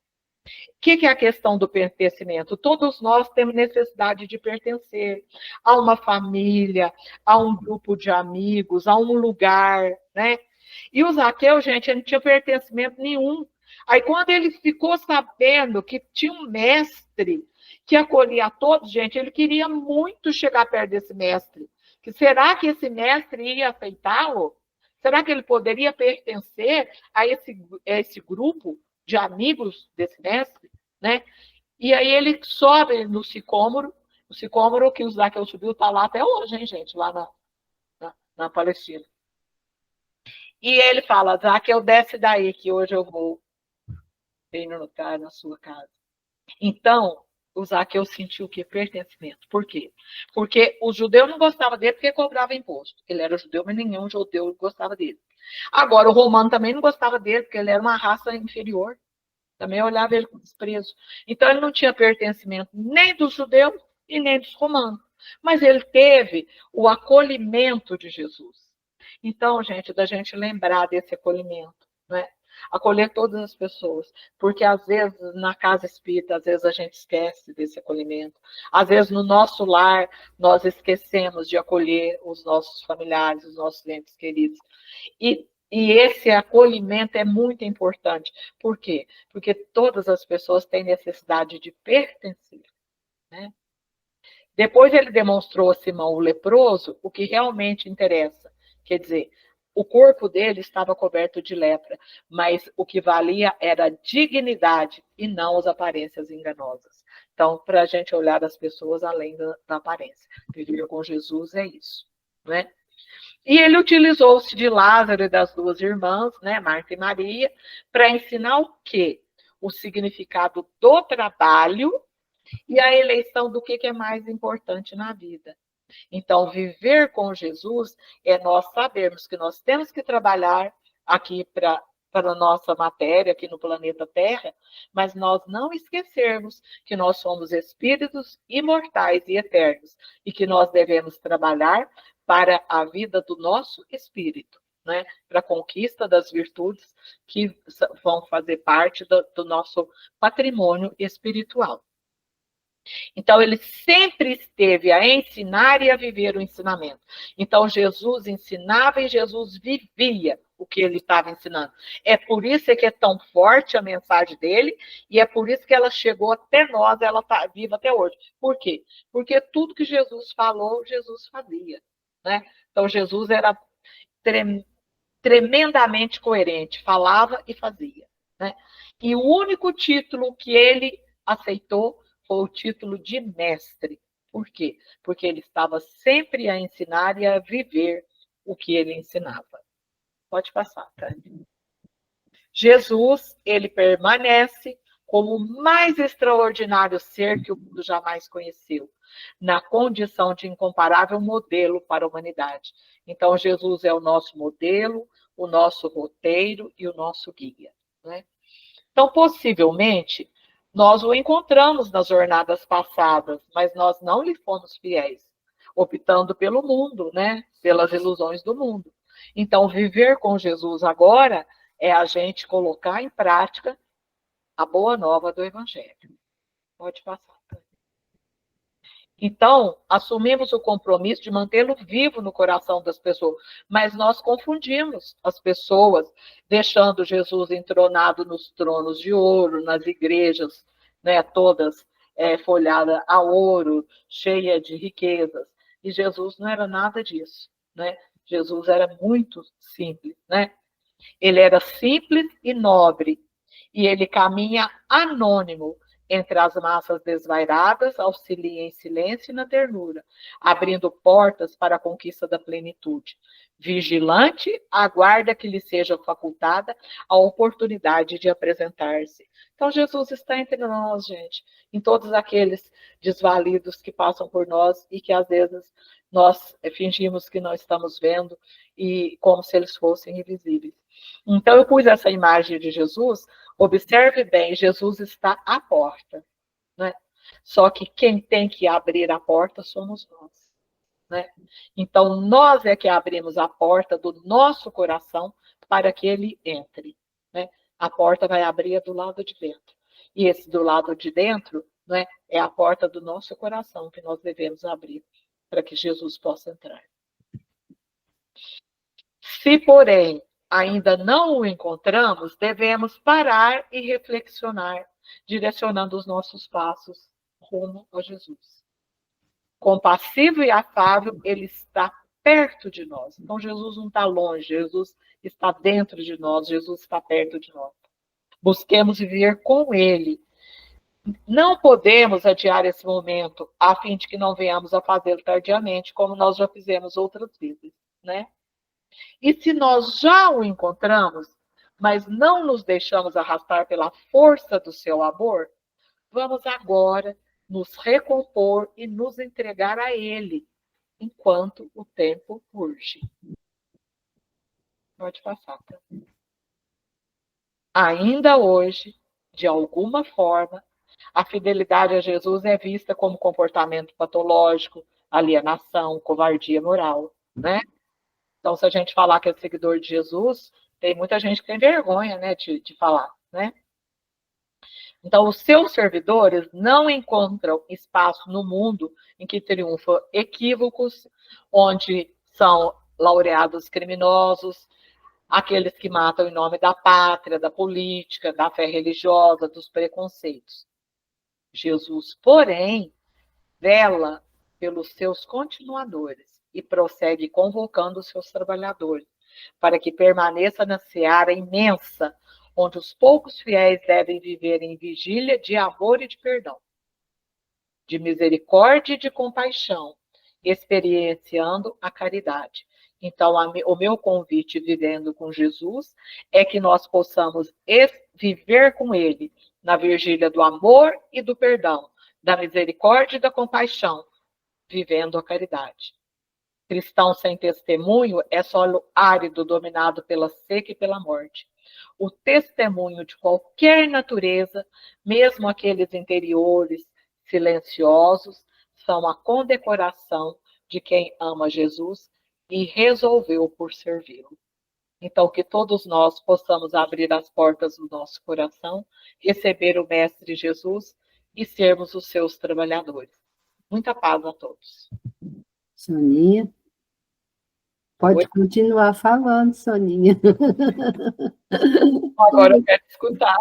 que é a questão do pertencimento? Todos nós temos necessidade de pertencer a uma família, a um grupo de amigos, a um lugar, né? E o Zaqueu, gente, ele não tinha pertencimento nenhum. Aí, quando ele ficou sabendo que tinha um mestre que acolhia a todos, gente, ele queria muito chegar perto desse mestre. Que será que esse mestre ia aceitá-lo? Será que ele poderia pertencer a esse grupo de amigos desse mestre? Né? E aí ele sobe no sicômoro, o sicômoro que o Zaqueu subiu está lá até hoje, hein, gente, lá na Palestina. E ele fala, Zaqueu, desce daí, que hoje eu vou vir na sua casa. Então, o Zaqueu sentiu o quê? Pertencimento. Por quê? Porque o judeu não gostava dele porque cobrava imposto. Ele era judeu, mas nenhum judeu gostava dele. Agora, o romano também não gostava dele, porque ele era uma raça inferior. Também olhava ele com desprezo. Então, ele não tinha pertencimento nem dos judeus e nem dos romanos. Mas ele teve o acolhimento de Jesus. Então, gente, da gente lembrar desse acolhimento, né? Acolher todas as pessoas, porque às vezes na casa espírita, às vezes a gente esquece desse acolhimento, às vezes no nosso lar nós esquecemos de acolher os nossos familiares, os nossos entes queridos, e esse acolhimento é muito importante. Por quê? Porque todas as pessoas têm necessidade de pertencer, né? Depois ele demonstrou a Simão o leproso o que realmente interessa, quer dizer, o corpo dele estava coberto de lepra, mas o que valia era a dignidade e não as aparências enganosas. Então, para a gente olhar as pessoas além da aparência. Viver com Jesus é isso, né? E ele utilizou-se de Lázaro e das duas irmãs, né, Marta e Maria, para ensinar o quê? O significado do trabalho e a eleição do que é mais importante na vida. Então, viver com Jesus é nós sabermos que nós temos que trabalhar aqui para a nossa matéria, aqui no planeta Terra, mas nós não esquecermos que nós somos espíritos imortais e eternos e que nós devemos trabalhar para a vida do nosso espírito, né? Para a conquista das virtudes que vão fazer parte do nosso patrimônio espiritual. Então, ele sempre esteve a ensinar e a viver o ensinamento. Então, Jesus ensinava e Jesus vivia o que ele estava ensinando. É por isso que é tão forte a mensagem dele e é por isso que ela chegou até nós, ela está viva até hoje. Por quê? Porque tudo que Jesus falou, Jesus fazia, né? Então, Jesus era tremendamente coerente, falava e fazia, né? E o único título que ele aceitou foi o título de mestre. Por quê? Porque ele estava sempre a ensinar e a viver o que ele ensinava. Pode passar, tá? Jesus, ele permanece como o mais extraordinário ser que o mundo jamais conheceu, na condição de incomparável modelo para a humanidade. Então, Jesus é o nosso modelo, o nosso roteiro e o nosso guia, né? Então, possivelmente, nós o encontramos nas jornadas passadas, mas nós não lhe fomos fiéis, optando pelo mundo, né? Pelas ilusões do mundo. Então, viver com Jesus agora é a gente colocar em prática a boa nova do Evangelho. Pode passar. Então, assumimos o compromisso de mantê-lo vivo no coração das pessoas, mas nós confundimos as pessoas, deixando Jesus entronado nos tronos de ouro, nas igrejas, né, todas folhadas a ouro, cheia de riquezas. E Jesus não era nada disso, né? Jesus era muito simples, né? Ele era simples e nobre, e ele caminha anônimo entre as massas desvairadas, auxilia em silêncio e na ternura, abrindo portas para a conquista da plenitude. Vigilante, aguarda que lhe seja facultada a oportunidade de apresentar-se. Então, Jesus está entre nós, gente, em todos aqueles desvalidos que passam por nós e que, às vezes, nós fingimos que não estamos vendo, e como se eles fossem invisíveis. Então, eu pus essa imagem de Jesus. Observe bem, Jesus está à porta, né? Só que quem tem que abrir a porta somos nós, né? Então, nós é que abrimos a porta do nosso coração para que ele entre, né? A porta vai abrir do lado de dentro. E esse do lado de dentro, né, é a porta do nosso coração que nós devemos abrir para que Jesus possa entrar. Se, porém, ainda não o encontramos, devemos parar e reflexionar, direcionando os nossos passos rumo a Jesus. Compassivo e afável, ele está perto de nós. Então, Jesus não está longe, Jesus está dentro de nós, Jesus está perto de nós. Busquemos viver com ele. Não podemos adiar esse momento, a fim de que não venhamos a fazê-lo tardiamente, como nós já fizemos outras vezes, né? E se nós já o encontramos, mas não nos deixamos arrastar pela força do seu amor, vamos agora nos recompor e nos entregar a ele, enquanto o tempo urge. Pode passar, tá? Ainda hoje, de alguma forma, a fidelidade a Jesus é vista como comportamento patológico, alienação, covardia moral, né? Então, se a gente falar que é seguidor de Jesus, tem muita gente que tem vergonha, né, de falar, né? Então, os seus servidores não encontram espaço no mundo em que triunfam equívocos, onde são laureados criminosos, aqueles que matam em nome da pátria, da política, da fé religiosa, dos preconceitos. Jesus, porém, vela pelos seus continuadores e prossegue convocando os seus trabalhadores para que permaneça na seara imensa, onde os poucos fiéis devem viver em vigília de amor e de perdão, de misericórdia e de compaixão, experienciando a caridade. Então, o meu convite, vivendo com Jesus, é que nós possamos viver com ele na vigília do amor e do perdão, da misericórdia e da compaixão, vivendo a caridade. Cristão sem testemunho é solo árido, dominado pela seca e pela morte. O testemunho de qualquer natureza, mesmo aqueles interiores, silenciosos, são a condecoração de quem ama Jesus e resolveu por servi-lo. Então, que todos nós possamos abrir as portas do nosso coração, receber o Mestre Jesus e sermos os seus trabalhadores. Muita paz a todos. Soninha, pode Oi? continuar falando, Soninha. Agora eu quero escutar.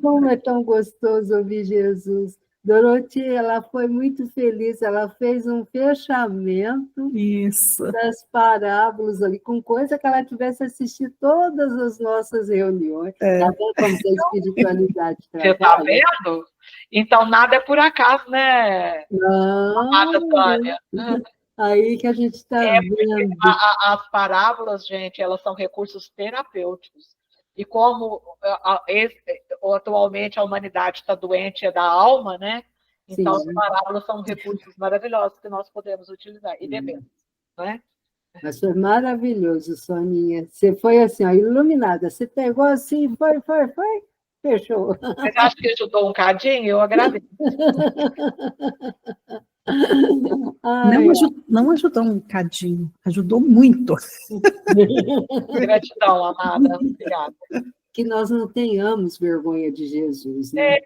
Como é tão gostoso ouvir Jesus. Dorothea, ela foi muito feliz, ela fez um fechamento Isso. das parábolas ali, com coisa que ela tivesse assistido todas as nossas reuniões. Tá vendo como que a espiritualidade Você está trabalha? vendo? Então, nada é por acaso, né, amada Não, Tânia? aí que a gente está vendo. As parábolas, gente, elas são recursos terapêuticos. E como atualmente a humanidade está doente da alma, né? Então, Sim. as parábolas são recursos maravilhosos que nós podemos utilizar e devemos, né? Mas foi maravilhoso, Soninha. Você foi assim, ó, iluminada. Você pegou assim, foi, fechou. Você acha que ajudou um cadinho? Eu agradeço. Ai, Não ajudou um cadinho, ajudou muito. Gratidão, amada. Obrigada. que nós não tenhamos vergonha de Jesus, né?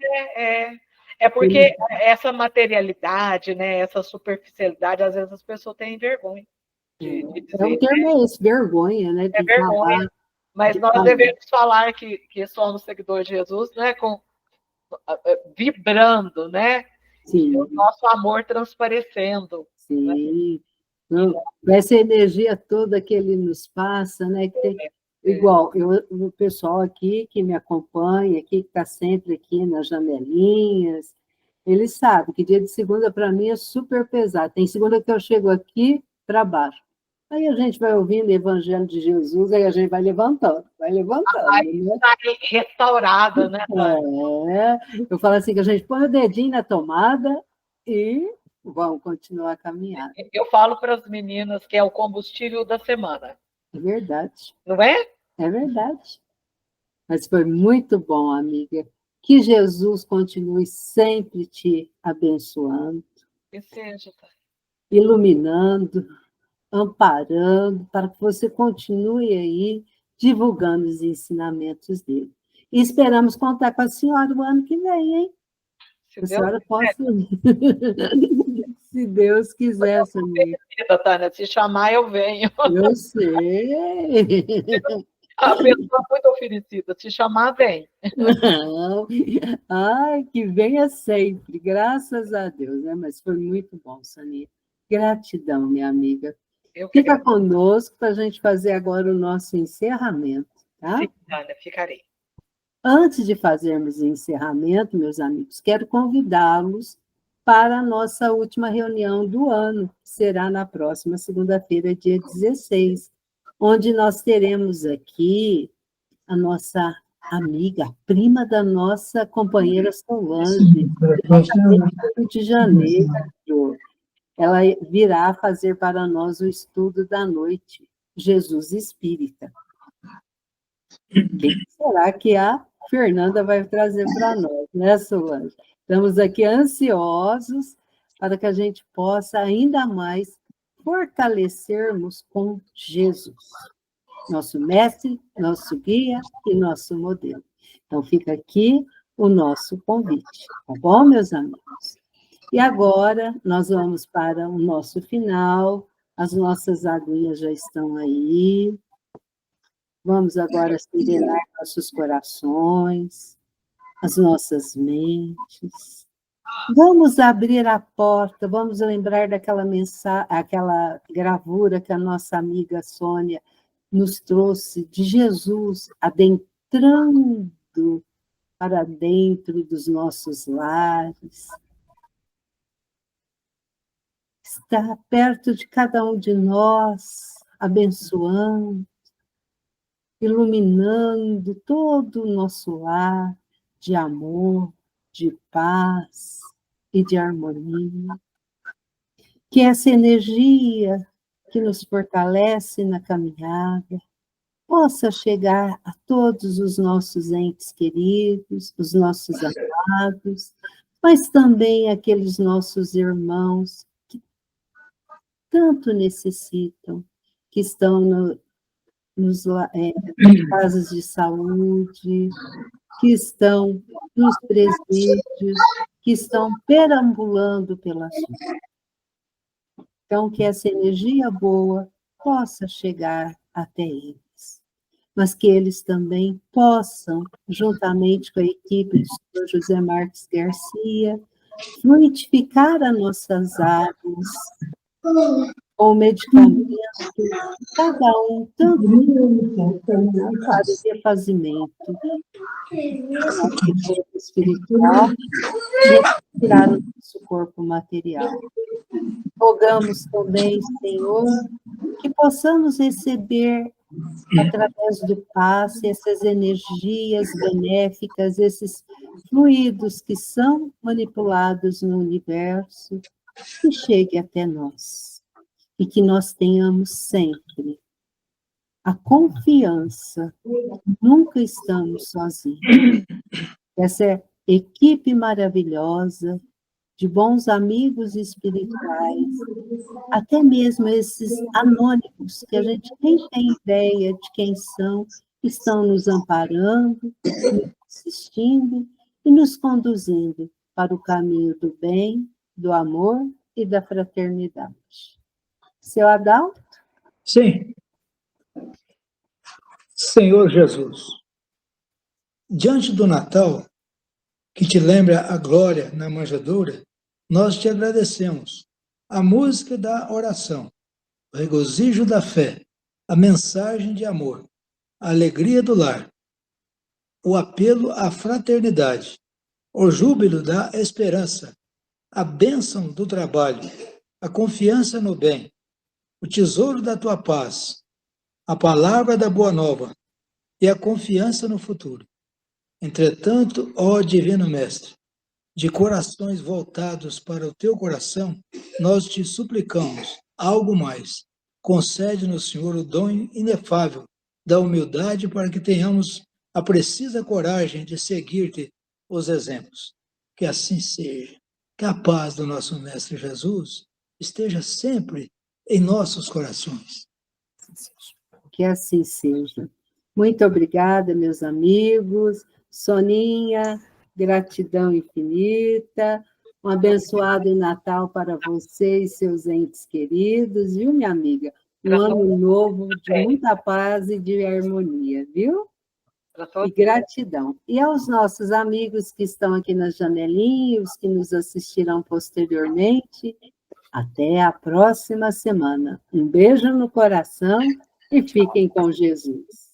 É porque essa materialidade, né, essa superficialidade, às vezes as pessoas têm vergonha de O dizer, termo é esse, vergonha, né? é De vergonha. falar, Mas de nós falar. devemos falar que somos seguidores de Jesus, né, vibrando, né, e o Sim, nosso amor transparecendo. Né? sim. Não, essa energia toda que ele nos passa, né? Que tem, igual o pessoal aqui que me acompanha, aqui que está sempre aqui nas janelinhas, eles sabem que dia de segunda para mim é super pesado. Tem segunda que eu chego aqui para baixo. Aí a gente vai ouvindo o Evangelho de Jesus, aí a gente vai levantando, Aí né? está restaurada, né, Tânia? Eu falo assim que a gente põe o dedinho na tomada e vamos continuar a caminhar. Eu falo para as meninas que é o combustível da semana, É verdade, não é? é verdade. Mas foi muito bom, amiga. Que Jesus continue sempre te abençoando, Que seja, Tânia. iluminando, amparando, para que você continue aí divulgando os ensinamentos dele. E esperamos contar com a senhora o ano que vem, hein? Se A Deus senhora quiser. possa. Se Deus quiser, amiga. Tânia, se chamar, eu venho. Eu sei. A pessoa muito oferecida, se chamar, vem. Não. Ai, que venha sempre, graças a Deus, né? Mas foi muito bom, Sani. Gratidão, minha amiga. Eu que Fica agradeço. conosco para a gente fazer agora o nosso encerramento, tá? Sim, Tânia, ficarei. Antes de fazermos o encerramento, meus amigos, quero convidá-los para a nossa última reunião do ano, que será na próxima segunda-feira, dia 16, onde nós teremos aqui a nossa amiga, a prima da nossa companheira Solange, do Rio de Janeiro. Ela virá fazer para nós o estudo da noite, Jesus Espírita. O que será que a Fernanda vai trazer para nós, né, Solange? Estamos aqui ansiosos para que a gente possa ainda mais fortalecermos com Jesus, nosso mestre, nosso guia e nosso modelo. Então, fica aqui o nosso convite, tá bom, meus amigos? E agora, nós vamos para o nosso final, as nossas aguinhas já estão aí. Vamos agora serenar nossos corações, as nossas mentes. Vamos abrir a porta, vamos lembrar daquela mensagem, aquela gravura que a nossa amiga Sônia nos trouxe de Jesus adentrando para dentro dos nossos lares. Está perto de cada um de nós, abençoando, iluminando todo o nosso lar de amor, de paz e de harmonia. Que essa energia que nos fortalece na caminhada possa chegar a todos os nossos entes queridos, os nossos amados, mas também aqueles nossos irmãos que tanto necessitam, que estão nos casas de saúde, que estão nos presídios, que estão perambulando pela rua. Então, que essa energia boa possa chegar até eles, mas que eles também possam, juntamente com a equipe do Sr. José Marques Garcia, fluidificar as nossas águas com medicamento, cada um tanto para o refazimento do nosso corpo espiritual e retirar o nosso corpo material. Rogamos também, Senhor, que possamos receber, através do passe, essas energias benéficas, esses fluidos que são manipulados no universo, que chegue até nós. E que nós tenhamos sempre a confiança, nunca estamos sozinhos. Essa equipe maravilhosa, de bons amigos espirituais, até mesmo esses anônimos, que a gente nem tem ideia de quem são, estão nos amparando, nos assistindo e nos conduzindo para o caminho do bem, do amor e da fraternidade. Seu Adalto? Sim. Senhor Jesus, diante do Natal, que te lembra a glória na manjedoura, nós te agradecemos. A música da oração, o regozijo da fé, a mensagem de amor, a alegria do lar, o apelo à fraternidade, o júbilo da esperança, a bênção do trabalho, a confiança no bem, o tesouro da tua paz, a palavra da boa nova e a confiança no futuro. Entretanto, ó Divino Mestre, de corações voltados para o teu coração, nós te suplicamos algo mais. Concede-nos, Senhor, o dom inefável da humildade para que tenhamos a precisa coragem de seguir-te os exemplos. Que assim seja. Que a paz do nosso Mestre Jesus esteja sempre em nossos corações. Que assim seja. Muito obrigada, meus amigos. Soninha, gratidão infinita. Um abençoado Natal para você e seus entes queridos, viu, minha amiga? Um ano novo de muita paz e de harmonia, viu? E gratidão. E aos nossos amigos que estão aqui na janelinha, os que nos assistirão posteriormente, até a próxima semana. Um beijo no coração e fiquem com Jesus.